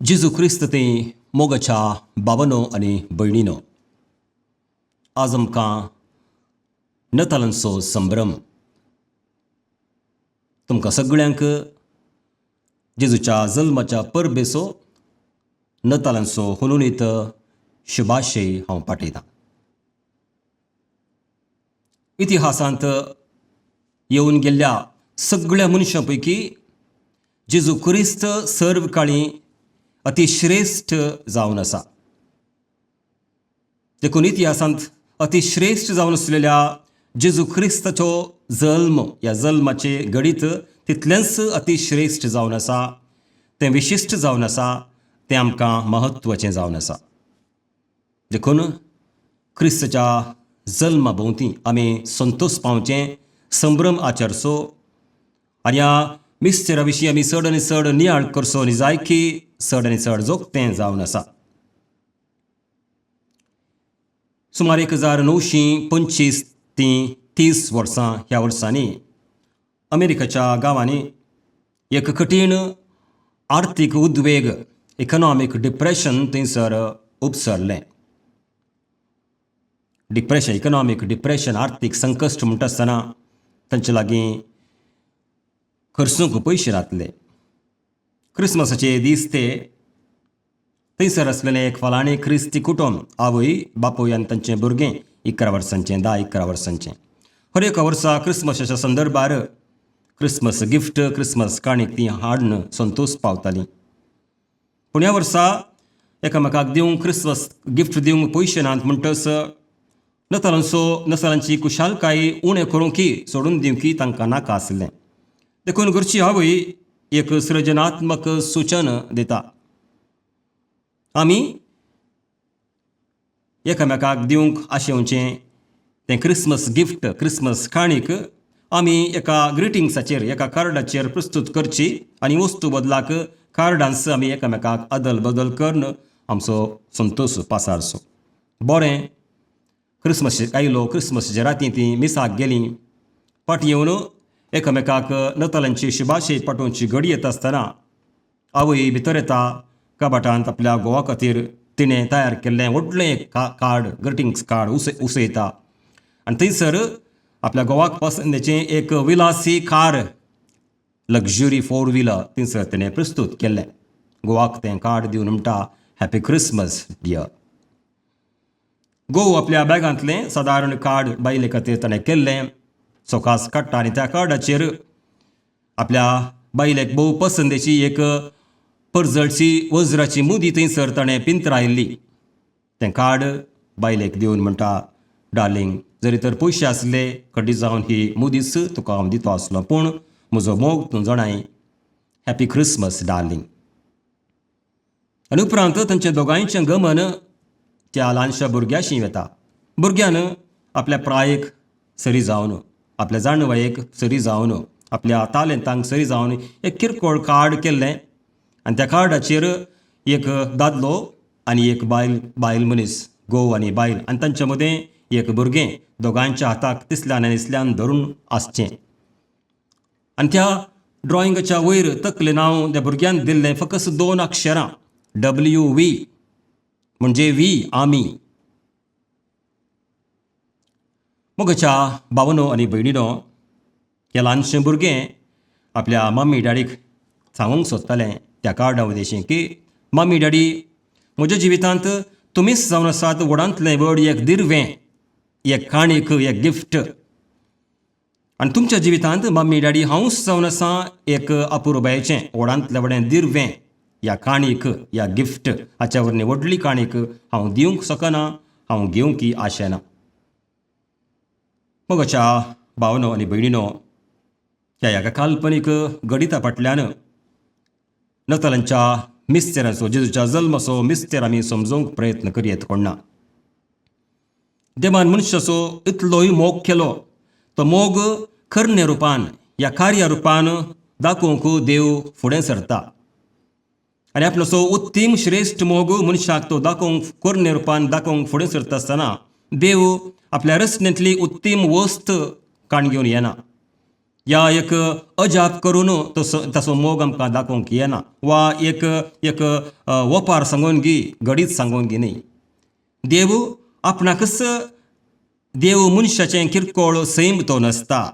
जेजू क्रिस्त ते मोगाच्या बाबांनो आनी भयणीनो, आज आमकां नतालांचो संभ्रम. तुमकां सगळ्यांक जेजूच्या जल्माच्या परबेचो नतालांचो हुनुनीत शुभाशय हांव पाठयतां. इतिहासांत येवन गेल्ल्या सगळ्या मनशां पैकी जेजू क्रिस्त सर्व काळी अतिश्रेष्ठ जावन आसा. देखून इतिहासांत अतिश्रेष्ठ जावन आसलेल्या जेजू क्रिस्ताचो जल्म, ह्या जल्माचे गणीत तितलेंच अतिश्रेष्ठ जावन आसा, तें विशिश्ट जावन आसा, तें आमकां महत्वाचें जावन आसा. देखून क्रिस्ताच्या जल्मा भोंवती आमी संतोश पावचें, संभ्रम आचरचो आनी ह्या मिस्टेरा विशीं आमी चड आनी चड नियाळ करचो आनी जाय की चड आनी चड जोगतें जावन आसा. सुमार 1925 ते 30 वर्सां ह्या वर्सांनी अमेरिकेच्या गांवांनी एक कठीण आर्थीक उद्वेग, इकॉनॉमिक डिप्रेशन थंयसर उपसरलें. इकॉनॉमिक डिप्रेशन, आर्थीक संकश्ट म्हणटा आसतना तांचे लागीं खर्चूंक पयशे नासले. क्रिस्मसाचे दीस ते थंयसर आसलेलें एक फलाणें क्रिस्ती कुटुंब, आवय, बापूय आनी तांचें भुरगें 11 वर्सांचें, 10-11 वर्सांचें. हर एका वर्सा क्रिस्मसाच्या संदर्भार क्रिस्मस गिफ्ट, क्रिस्मस काणीक ती हाडून संतोश पावतालीं. पूण ह्या वर्सा एकामेकाक दिवंक, क्रिस्मस गिफ्ट दिवंक पयशे नात म्हणटच नतालांची कुशालकाय उणें करूंकी, सोडून दिवंकी तांकां नाका आसलें. देखून घरची आवय एक सृजनात्मक सूचन दिता. आमी एकामेकाक दिवंक आशेवचें तें क्रिस्मस गिफ्ट, क्रिस्मस काणीक आमी एका ग्रिटिंग्साचेर, एका कार्डाचेर प्रस्तूत करची आनी वस्तू बदलाक कार्डांस आमी एकामेकाक अदल बदल करून आमचो संतोश पासारचो. बरें, क्रिस्मस आयलो, क्रिस्मसाच्या राती ती मिसाक गेलीं. फाटीं येवन एकामेकाक नतालांची शुभाशय पाठोवची घडी येता आसतना आवय भितर येता. कबाटांत आपल्या घोवा खातीर तिणें तयार केल्लें व्हडलें एक कार्ड, ग्रिटिंग्स कार्ड उसयता आनी थंयसर आपल्या घोवाक पसंदीचें एक विलासी कार, लग्जरी 4 व्हिलर थंयसर तिणें प्रस्तूत केल्लें. घोवाक तें कार्ड दिवन म्हणटा, हॅपी क्रिस्मस डियर. घोव आपल्या बॅगांतलें सादारण कार्ड बायले खातीर ताणें केल्लें सोकास काडटा आनी त्या कार्डाचेर आपल्या बायलेक भोव पसंदेची एक पर्जळची वज्राची मुदी थंयसर ताणें पिंतरायल्ली. तें कार्ड बायलेक दिवन म्हणटा, डार्लिंग, जरी तर पयशे आसले कडी जावन ही मुदीच तुका हांव दितो आसलो, पूण म्हजो मोग तूं जाणाय, हॅपी क्रिस्मस डार्लिंग. आनी उपरांत तांचें दोगांयचें गमन त्या ल्हानशा भुरग्याशी वता. भुरग्यान आपल्या प्रायेक सरी जावन, आपल्या जाणवायेक सरी जावन, आपल्या तालेंतांक सरी जावन एक किरकोळ कार्ड केल्लें आनी त्या कार्डाचेर एक दादलो आनी एक बायल मनीस, घोव आनी बायल, आनी तांचे मदें एक भुरगें, दोगांयच्या हाताक तिसल्यान आनी इसल्यान धरून आसचें. आनी त्या ड्रॉइंगाच्या वयर तकलें नांव त्या भुरग्यान दिल्लें फकत 2 अक्षरां, WV, म्हणजे वी, आमी. मोगाच्या भावनो आनी भयणीनो, हें ल्हानशें भुरगें आपल्या मम्मी डॅडीक सांगूंक सोदतालें त्या कार्डा उदेशी की मम्मी डॅडी, म्हज्या जिवितांत तुमीच जावन आसात व्हडांतलें व्हड एक दिर्वें, एक काणीक, एक गिफ्ट. आनी तुमच्या जिवितांत मम्मी डॅडी हांवूच जावन आसा एक अपुरबायेचें व्हडांतलें व्हडें दिर्वें, ह्या काणीक, ह्या गिफ्ट. हाच्या वरवीं व्हडली काणीक हांव दिवंक शकना, हांव घेवंकी आशेना. मोगाच्या भावनो आनी भयणीनो, ह्या काल्पनीक गणिता फाटल्यान नतालांच्या मिस्तेराचो, जेजूच्या जल्माचो मिस्तेर आमी समजूंक प्रयत्न करयत कोणना. देवान मनशाचो इतलोय मोग केलो, तो मोग करणे रुपान, ह्या कार्या रुपान दाखोवंक देव फुडें सरता. आनी आपलो उत्तीम श्रेश्ठ मोग मनशाक तो दाखोवंक, करणे रुपान दाखोवंक फुडें सरता आसतना देव आपल्या रचनेंतली उत्तीम वस्त काण घेवन येना, या एक अजाप करून ताचो मोग आमकां दाखोवंक येना, वा एक वपार सांगून घी, घडीत सांगून घी न्ही. देव आपणाकच देव मनशाचें किरकोळ सैम तो नासता.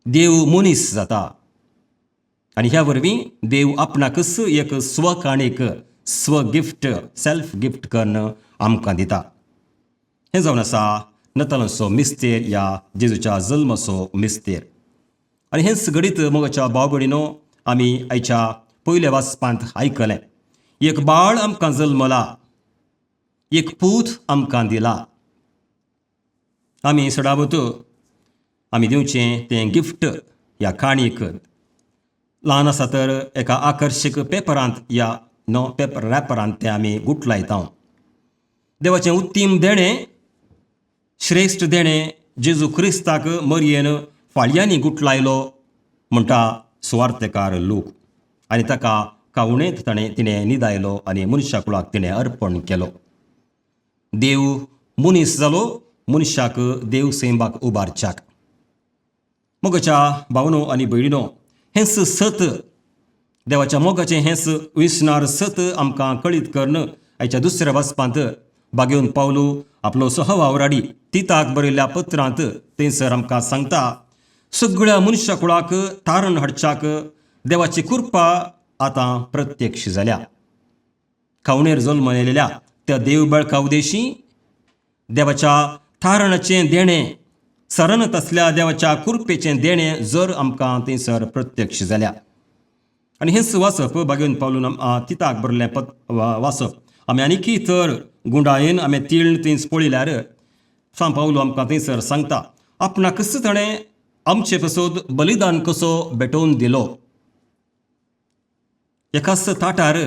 देव मनीस जाता आनी ह्या वरवीं देव आपणाकच एक स्वकाणीक गिफ्ट सेल्फ गिफ्ट करून आमकां दिता. हें जावन आसा नतलांचो मिस्तेर, या जेजूच्या जल्माचो मिस्तेर. आनी हेंच घडीत मोगाच्या भाव भयणीनो, आमी आयच्या पयल्या वाचपांत आयकलें, एक बाळ आमकां जल्मला, एक पूत आमकां दिला. आमी सदांभूत आमी दिवचें तें गिफ्ट ह्या काणयेक. ल्हान आसा तर एका आकर्शक पेपरांत या पेपर रॅपरांत तें आमी गुठलायता. देवाचें उत्तीम देणें, श्रेश्ठ देणें जेजू क्रिस्ताक मरयेन फाळयांनी गुठलायलो म्हणटा सुवार्थकार लूक. आनी ताका कावणेंत तिणें न्हिदायलो आनी मनशा कुळाक तिणें अर्पण केलो. देव मनीस जालो मनशाक देव सैमाक उबारच्याक. मोगाच्या भावनो आनी भयणीनो, हेंच सत, देवाच्या मोगाचें हेंच विस्नार सत आमकां कळीत करून आयच्या दुसऱ्या वाचपांत बागेवन पावलो आपलो सहवावराडी तिताक बरयल्ल्या पत्रांत थंयसर आमकां सांगता, सगळ्या मनशा कुळाक तारण हाडच्याक देवाची कृपा आतां प्रत्यक्ष जाल्या. खावणेर जल्म येयलेल्या त्या देव बाळका उदेशी देवाच्या तारणाचें देणें, सरणत आसल्या देवाच्या कृपेचें देणें जर आमकां थंयसर प्रत्यक्ष जाल्या. आनी हेंच वाचप बागेवन पावलून तिताक बरयल्लें वाचप आमी आनीकय तर गुंडायेन आमी तीळ थंयच पळयल्यार सांग पावलो आमकां थंयसर सांगता, आपणाकच ताणें आमचे पासून बलिदान कसो भेटोवन दिलो. एकाच ताटार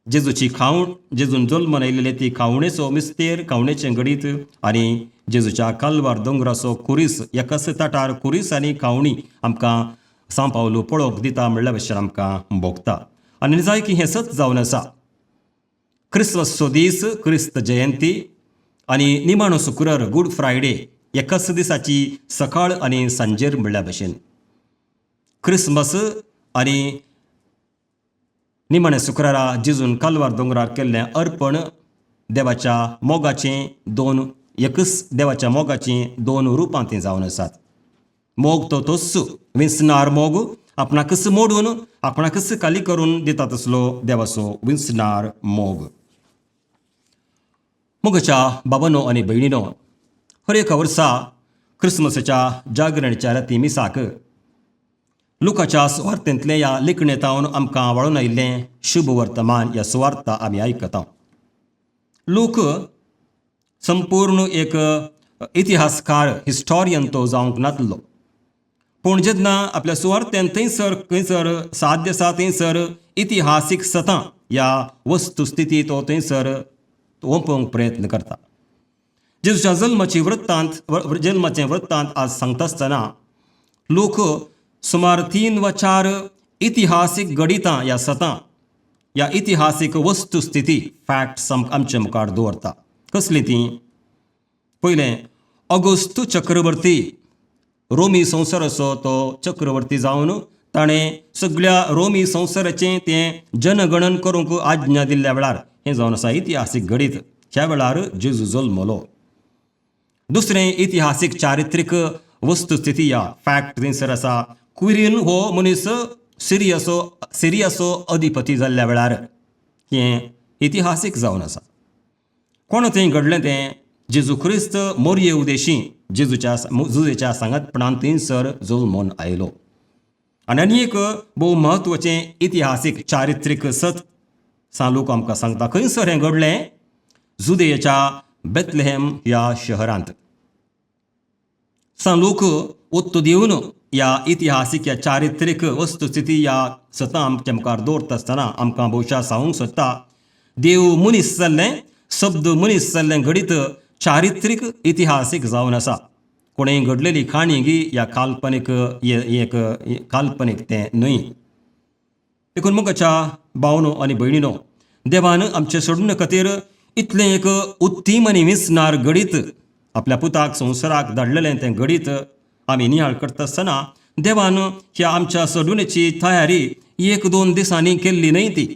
जेजूची खावण, जेजून जल्म आयिल्ले ती खावणेचो मिस्तेर, खावणेचें घडीत, आनी जेजूच्या काल्वार दोंगराचो कुरीस, एकाच ताटार कुरीस आनी खावणी आमकां सांग पावलो पळोवंक दिता म्हणल्या भशेन आमकां भोगता. आनी जाय की हें सत जावन आसा. क्रिस्मसचो दीस, क्रिस्त जयंती आनी निमाणो शुक्रार गूड फ्रायडे एकाच दिसाची सकाळ आनी सांजेर म्हणल्या भशेन क्रिस्मस आनी निमाणे शुक्रारा जेजून काल्वार दोंगरार केल्लें अर्पण देवाच्या मोगाचें एकच देवाच्या मोगाचीं दोन रुपां तीं जावन आसात. मोग तो तोच विंसणार मोग, आपणाकच मोडून आपणाकच खाली करून दिता तसलो देवाचो विंसणार मोग. मोगाच्या बाबांनो आनी भयणीनो, हर एका वर्सा क्रिस्मसाच्या जागरणेच्या राती मिसाक लुकाच्या सुवार्थेंतलें ह्या लेखणेंतावन आमकां वाळून आयिल्लें शुभ वर्तमान ह्या सुवार्ता आमी आयकता. लूक संपूर्ण एक इतिहासकार, हिस्टोरियन तो जावंक नासलो, पूण जेन्ना आपल्या सुवार्थेन थंयसर साध्य आसा थंयसर इतिहासीक सतां ह्या वस्तुस्थिती तो थंयसर ओंपोवंक प्रयत्न करता. जेजूच्या जल्माचें वृत्तांत आज सांगता आसतना लोक सुमार 3 वा 4 इतिहासीक घडितां ह्या सतां, ह्या इतिहासीक वस्तुस्थिती फॅक्ट्स आमच्या मुखार दवरता. कसली तीं? पयलें, ऑगस्ट चक्रवर्ती, रोमी संवसाराचो तो चक्रवर्ती जावन ताणें सगळ्या रोमी संवसाराचें तें जनगणन करूंक आज्ञा दिल्ल्या वेळार हें जावन आसा इतिहासीक घडीत. ह्या वेळार जेजू जल्मलो. दुसरें इतिहासीक चारित्रीक वस्तुस्थिती या फॅक्ट थंयसर आसा, क्विरीन हो मनीस सिरियाचो अधिपती जाल्ल्या वेळार हें इतिहासीक जावन आसा. कोण थंय घडलें तें? जेजू क्रिस्त मोरये उदेशी जेजूच्या सांगतपणान थंयसर जल्मोन आयलो. आनी एक भोव म्हत्वाचें इतिहासीक चारित्रीक सत लोक आमकां सांगता. खंयसर हें घडलें? जुदेयाच्या बेथलेहेम ह्या शहरांत. लोक ओत्तो दिवन ह्या इतिहासीक ह्या चारित्रीक वस्तुस्थिती ह्या सतां आमच्या मुखार दवरता आसतना आमकां भोवशा सांगूंक सोदता, देव मनीस जाल्लें, शब्द मनीस जाल्लें घडीत चारित्रीक इतिहासीक जावन आसा. कोणेंय घडलेली खाणी गी ह्या काल्पनीक तें न्हय. देखून मोगाच्या भावनो आनी भयणीनो, देवान आमचे सोडून खातीर इतलें एक उत्तीम आनी विसनार गडीत आपल्या पुताक संवसाराक धाडलेलें तें गडीत आमी नियाळ करता आसतना देवान ह्या आमच्या सडुणेची तयारी 1-2 दिसांनी केल्ली न्हय ती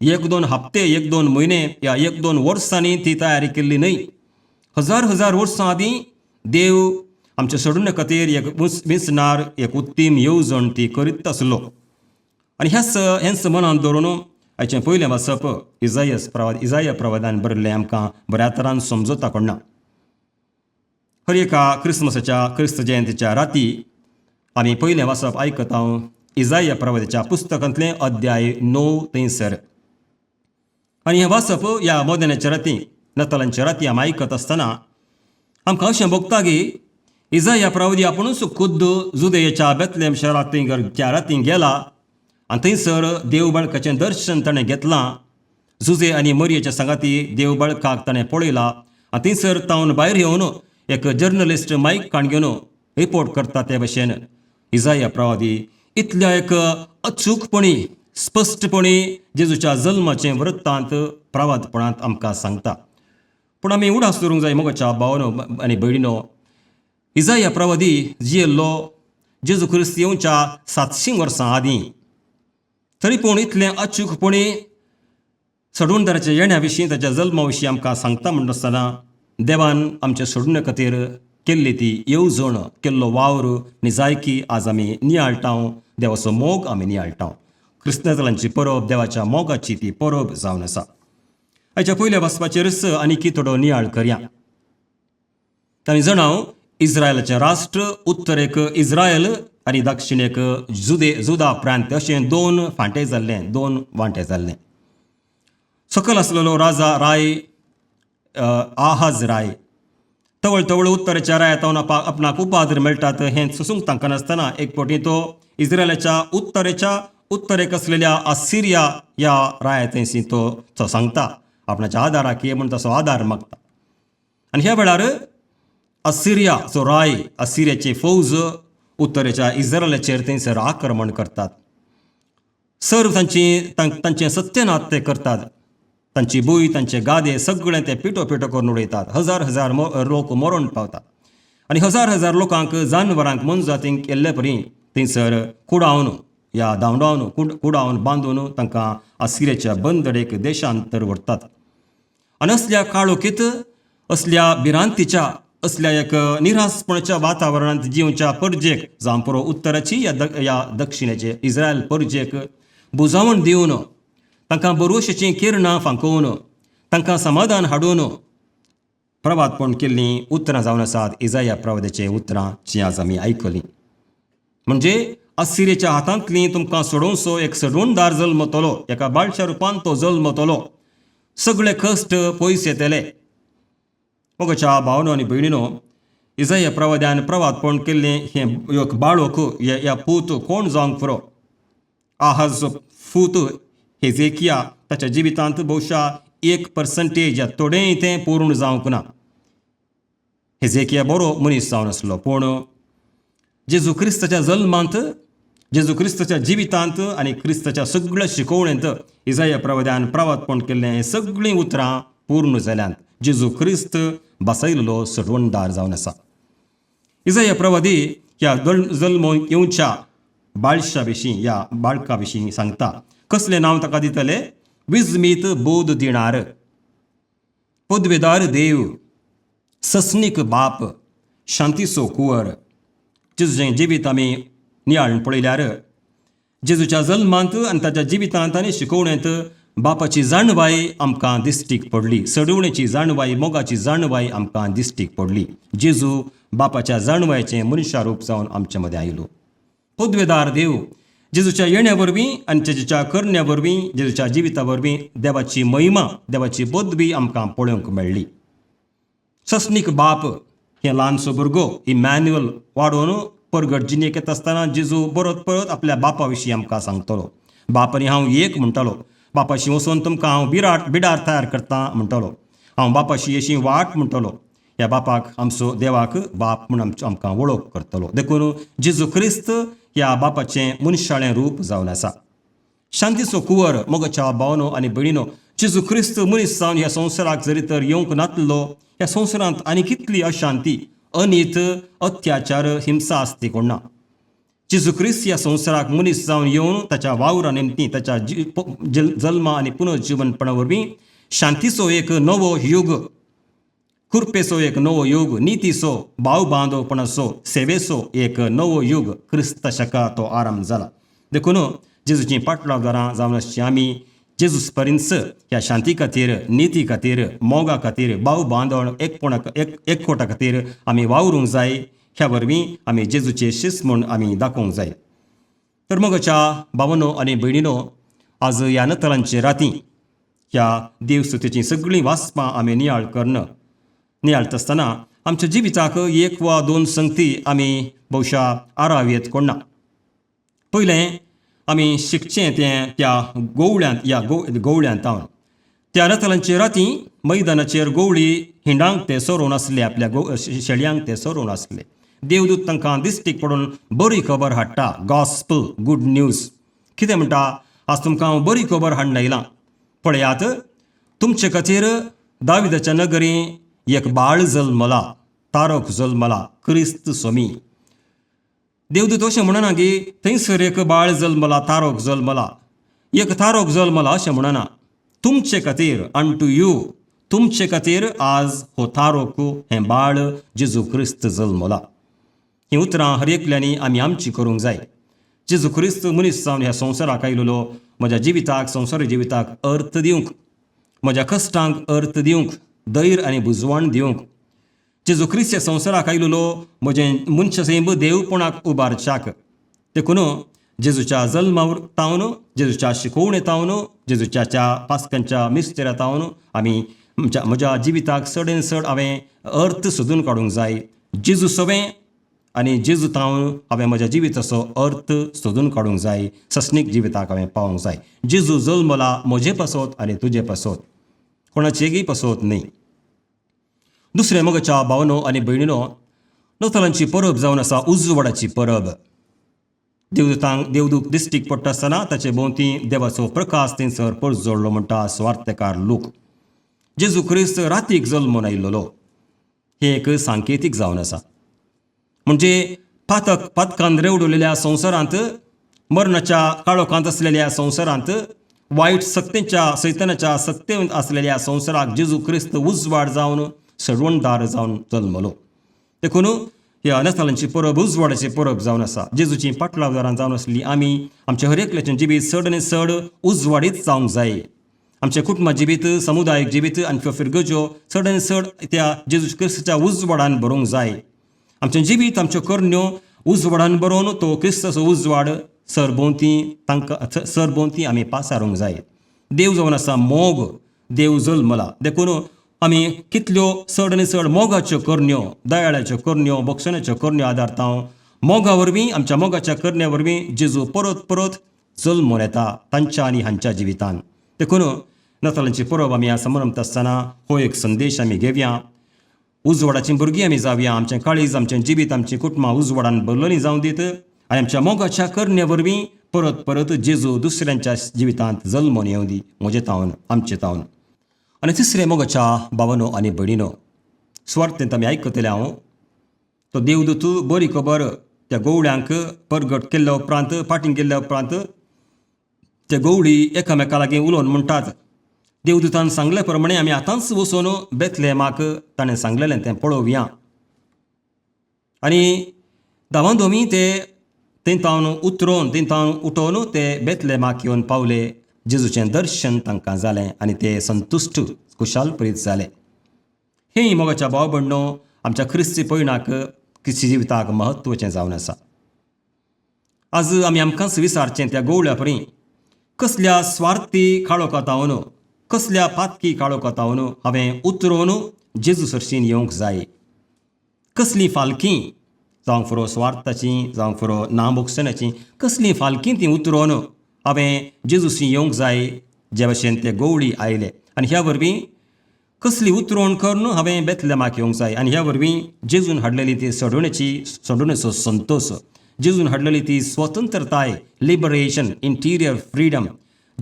1-2 हप्ते 1-2 म्हयने या 1-2 वर्सांनी ती तयारी केल्ली न्हय. हजार वर्सां आदीं देव आमच्या सडुणे खातीर एक विसनार एक उत्तीम येवजण ती करीत आसलो. आनी हेंच मनांत दवरून आयचें पयलें वाचप इजाया प्रवादान बरयल्लें आमकां बऱ्या तरान समजता पडना. हर एका क्रिस्मसाच्या क्रिस्त जयंतीच्या राती आमी पयलें वाचप आयकता इजाया प्रवादाच्या पुस्तकांतलें अध्याय 9 थंयसर. आनी हें वाचप ह्या मोदेनाच्या राती नतलांच्या राती आमी आयकत आसतना आमकां अशें भोगता की इजाया प्रवादी आपुणूच खुद्द जुदेयाच्या बेतलेम शारांत त्या राती गेला आनी थंयसर देव बाळकाचें दर्शन ताणें घेतलां. जुजे आनी मरियेच्या सांगाती देव बाळकाक ताणें पळयला आनी थंयसर तावन भायर येवन एक जर्नलिस्ट मायक काण घेवन रिपोर्ट करता ते भशेन इजाया प्रवादी इतल्या एक अचूकपणी स्पश्टपणी जेजूच्या जल्माचें वृत्तांत प्रवादपणांत आमकां सांगता. पूण आमी उडास दवरूंक जाय मोगाच्या भावानो आनी भयणीनो, इजाया प्रवादी जियेल्लो जेजू क्रिस्त येवच्या 700 वर्सां आदीं, तरी पूण इतलें अचूकपणी सडवणदाराच्या येण्या विशीं ताच्या जल्मा विशीं आमकां सांगता म्हणटासतना देवान आमच्या सडुणे खातीर केल्ली ती येवजण केल्लो वावर निजायकी आज आमी नियाळटाव. देवाचो मोग आमी नियाळटाव. क्रिस्तांवांची परब देवाच्या मोगाची ती परब जावन आसा. हाच्या पयल्या वाचपाचेरच आनीक थोडो नियाळ करया. तांणी जणाव इस्रायलाचें राष्ट्र उत्तरेक इस्रायल आनी दक्षिणेक जुदा प्रांत अशें 2 फांटे जाल्ले 2 वांटे जाल्ले. सकल आसलेलो राजा राय आहाज राय तवळ उत्तरेच्या रायांत आपणाक उपादर मेळटात हें सुसूंक तांकां नासतना एक फावटी तो इस्रायलाच्या उत्तरेक असलेल्या असिरिया ह्या राया थंयसी तो सांगता आपणाच्या आदाराक ये म्हूण तसो आदार मागता. आनी ह्या वेळार असिरियाचो राय असिरियाची फौज उत्तरेच्या इस्रायलाचेर थंयसर आक्रमण करतात. तांचें सत्यनाथ ते करतात. तांची भूंय तांचे गादे सगळें ते पिटो करून उडयतात. हजार लोक मरण पावतात. आनी हजार लोकांक जानवरांक मनजातींक केल्ले परी थंयसर कुडावन या धांवडावन कुडावन बांदून तांकां असिरियाच्या बंदरेक देशांतर व्हरतात. आनी असल्या काळोखीत असल्या भिरांतीच्या असल्या एक निरासपणाच्या वातावरणांत जिवच्या परजेक जावं पुरो उत्तराची या दक्षिणेचे इस्रायल परजेक बुजावण दिवन तांकां बरोशेचीं किरणां फांकोवन तांकां समाधान हाडून प्रवादपण केल्लीं उतरां जावन आसात. इजाया प्रवादाचें उतरां जीं आज आमी आयकलीं. म्हणजे असिरियाच्या हातांतलीं तुमकां सोडोवचो एक सडवणदार जल्मतलो. एका बाळच्या रुपान तो जल्मतलो. सगळे कश्ट पयस येतले. मोगाच्या भावनो आनी भयणीनो, इजाया प्रवाद्यान प्रवादपण केल्लें हें एक बाळोक ह्या पूत कोण जावंक पुरो. आहाज पूत हेजेकिया ताच्या जिवितांत भोवशा 1% या थोडेंय तें पूर्ण जावंक ना. हेजेकिया बरो मनीस जावन आसलो, पूण जेजू क्रिस्ताच्या जल्मांत जेजू क्रिस्ताच्या जिवितांत आनी क्रिस्ताच्या सगळ्या शिकवणेंत इजाया प्रवाद्यान प्रवादपण केल्लें हें सगळीं उतरां पूर्ण जाल्यांत. जेजू क्रिस्त बसयल्लो सडवणदार जावन आसा. इजाया प्रवादी ह्या जल्म येवच्या बाळशा विशीं या बाळका विशीं सांगता. कसलें नांव ताका दितले? विजमीत बोध दिणार, पदवेदार देव, ससनीक बाप, शांतीचो कुंवर. जेजूचें जिवीत आमी नियाळून पळयल्यार जेजूच्या जल्मांत आनी ताच्या जिवितांत आनी शिकवणेंत बापाची जाणवाय आमकां दिश्टीक पडली. सडवणेची जाणवाय मोगाची जाणवाय आमकां दिश्टीक पडली. जेजू बापाच्या जाणवायेचें मनशा रूप जावन आमचे मदें आयलो. पदवेदार देव जेजूच्या येण्या वरवीं आनी जेजूच्या करण्या वरवीं जेजूच्या जिविता वरवीं देवाची महिमा देवाची पदवी आमकां पळोवंक मेळ्ळी. ससनीक बाप हें ल्हानसो भुरगो इमॅन्युअल वाडोवन परगट जिणेक येता आसतना जेजू परत आपल्या बापा विशीं आमकां सांगतलो. बाप आनी हांव एक म्हणटालो. बापाशी वचून तुमकां हांव बिडार तयार करतां म्हणटालो. हांव बापाशी अशी वाट म्हणटालो. ह्या बापाक आमचो देवाक बाप म्हूण आमकां वळख करतलो. देखून जेजू क्रिस्त ह्या बापाचें मनशाळें रूप जावन आसा. शांतीचो कुंवर मोगाच्या भावनो आनी भयणीनो, जेजू क्रिस्त मनीस जावन ह्या संवसाराक जरी तर येवंक नासलो, ह्या संवसारांत आनी कितली अशांती, अनित, अत्याचार, हिंसा आसती कोण ना. जेजू क्रिस्त ह्या संवसाराक मनीस जावन येवन ताच्या वावरा निमती, ताच्या जल्मा आनी पुनर्जीवनपणा वरवीं शांतीचो एक नवो युग, कृपेचो एक नवो युग, नितीचो, भाव बांदवपणाचो, सेवेचो एक नवो युग क्रिस्त शका तो आराम जाला. देखून जेजूची पाटलावदारां जावन आसची आमी जेजूस पर्यंत ह्या शांती खातीर, निती खातीर, मोगा खातीर, भाव बांदवण एकवटा खातीर आमी वावरूंक जाय. ह्या वरवीं आमी जेजूचे शिस म्हूण आमी दाखोवंक जाय. तर मोगाच्या भावनो आनी भयणीनो, आज ह्या नतलांचे राती ह्या देवस्तुतीची सगळीं वाचपां आमी नियाळता आसतना आमच्या जिविताक एक वा दोन संगती आमी भोवशा आरावयेत कोण ना. पयलें आमी शिकचें तें त्या गवळ्यांत तावन त्या नतलांचे राती मैदानाचेर गवळी हिंडांक ते सोरोवन आसले, आपल्या शेळयांक ते सोरोवन आसले. देवदूत तांकां दिश्टीक पडून बरी खबर हाडटा, गॉस्पल, गूड न्यूज. कितें म्हणटा, आज तुमकां हांव बरी खबर हाडून आयलां. पळयात, तुमचे खातीर दाविदाच्या नगरी एक बाळ जल्मला, तारक जल्मला, क्रिस्त स्वामी. देवदूत अशें म्हणना की थंयसर एक बाळ जल्मला, तारक जल्मला, एक तारक जल्मला अशें म्हणना. तुमचे खातीर, अन टू यू, तुमचे खातीर आज हो तारक, हें बाळ जेजू क्रिस्त जल्मला. ही उतरां हर एकल्यांनी आमी आमची करूंक जाय. जेजू क्रिस्त मनीस जावन ह्या संवसाराक आयिल्लो म्हज्या जिविताक, संवसारी जिविताक अर्थ दिवंक, म्हज्या कश्टांक अर्थ दिवंक, धैर्य आनी बुजवण दिवंक. जेजू क्रिस्त ह्या संवसाराक आयिल्लो म्हजें मनशासैब देवपणाक उबारच्याक. देखून जेजूच्या जल्मावर तावन, जेजूच्या शिकोवणे तावन, जेजूच्या पास्कांच्या मिस्टेरा तावन आमी म्हज्या जिविताक चडेन चड हांवें अर्थ सोदून काडूंक जाय. जेजू सवें आनी जेजू तावन हांवें म्हज्या जिविताचो अर्थ सोदून काडूंक जाय. सस्नीक जिविताक हांवें पावोंक जाय. जेजू जल्मला म्हजे पासत आनी तुजे पासत, कोणाचेय पासत न्ही. दुसरें मोगाच्या भावनो आनी भयणीनो, नतलांची परब जावन आसा उजवाडाची परब. देवदूत दिश्टीक पडटा आसतना ताचे भोंवती देवाचो प्रकाश थंयसर परजोडलो म्हणटा स्वार्थकार लोक. जेजू क्रिस्त रातीक जल्मून आयिल्लो हें एक सांकेतीक जावन आसा. म्हणजे पातकान रेवडलेल्या संवसारांत, मरणाच्या काळोखांत असलेल्या संवसारांत, वायट सैतानाच्या सत्तेंत आसलेल्या संवसाराक जेजू क्रिस्त उजवाड जावन, सडवणदार जावन जल्मलो. देखून ह्या नतलांची परब उजवाडाची परब जावन आसा. जेजूची पाटलावदारां जावन आसली आमी आमच्या हर एकल्याचें जिवीत चड आनी चड उजवाडीत जावंक जाय. आमचें कुटुंबा जिवीत, समुदायीक जिवीत आनी फिरगज्यो चड आनी चड त्या जेजू क्रिस्ताच्या उजवाडान भरूंक जाय. आमचें जिवीत, आमच्यो करण्यो उजवाडान भरोवन तो क्रिस्ताचो उजवाड सरभोंवती आमी पासारूंक जाय. देव जावन आसा मोग, देव जल्मला. देखून आमी कितल्यो चड आनी चड मोगाच्यो करण्यो, दयाळ्याच्यो करण्यो, बक्षणाच्यो करण्यो आदारतां. मोगा वरवीं, आमच्या मोगाच्या करण्या वरवीं जेजू परत परत जल्मून येता तांच्या आनी हांच्या जिवितान. देखून नतलांची परब आमी आज मनयता आसतना हो एक संदेश आमी घेवया. उजवाडाचीं भुरगीं आमी जावया. आमचें काळीज, आमचें जिवीत, आमचीं कुटुंबां उजवाडान भरलेलीं जावं दीत आनी आमच्या मोगाच्या करण्या वरवीं परत परत जेजू दुसऱ्यांच्या जिवितांत जल्मून येवं दी, म्हजे तावन, आमचे तावन. आनी तिसरें मोगाच्या भावनो आनी भयणीनो, स्वार्थेंत आमी आयकतले हांव, तो देवदूत बरी खबर त्या गवळ्यांक परगट केल्ल्या उपरांत, फाटीं गेल्ल्या उपरांत ते गवळी एकामेका लागीं उलोवन म्हणटात, देवदूतान सांगले प्रमाणे आमी आतांच वचून बेतलेहमाक ताणें सांगलेलें तें पळोवया. आनी धांवाधोमी ते थंयतावन उठोवन ते बेतलेहमाक येवन पावले. जेजूचें दर्शन तांकां जालें आनी ते संतुश्ट, खुशालपरीत जाले. हें मोगाच्या भाव भयणो आमच्या क्रिस्ती पयणाक, क्रिस्ती जिविताक म्हत्वाचें जावन आसा. आज आमी आमकांच विचारचें, त्या गवळ्या परी कसल्या स्वार्थी काळोखांतावन, कसल्या पातकी काळोखांतावन हांवें उतरोवन जेजू सरशीन येवंक जाय. कसलीं फालकीं, जावं फुरो स्वार्थाचीं, जावं फुरो नाबोगसणाचीं, कसलीं फालकीं तीं उतरोवन हांवें जेजूसी येवंक जाय, जे भाशेन ते गवळी आयले. आनी ह्या वरवीं कसली उतरोवन करून हांवें बेतलेहमाक येवंक जाय. आनी ह्या वरवीं जेजून हाडलेली ती सडवणेचो संतोश, जेजून हाडलेली ती स्वतंत्रताय, लिबरेशन, इंटिरियर फ्रिडम,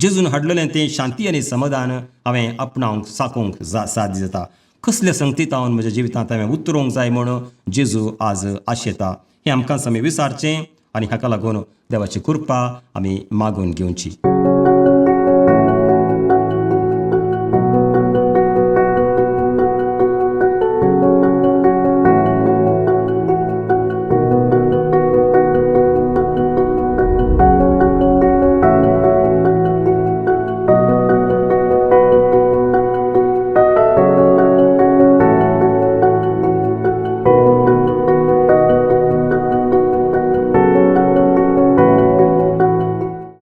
जेजून हाडलेलें तें शांती आनी समाधान हांवें आपणावंक साकोवंक साद जाता. कसल्या संगतींत हांव म्हज्या जिवितांत हांवें उतरोवंक जाय म्हूण जेजू आज आशेता. हें आमकां आमी विचारचें आनी हाका लागून देवाची कृपा आमी मागून घेवची.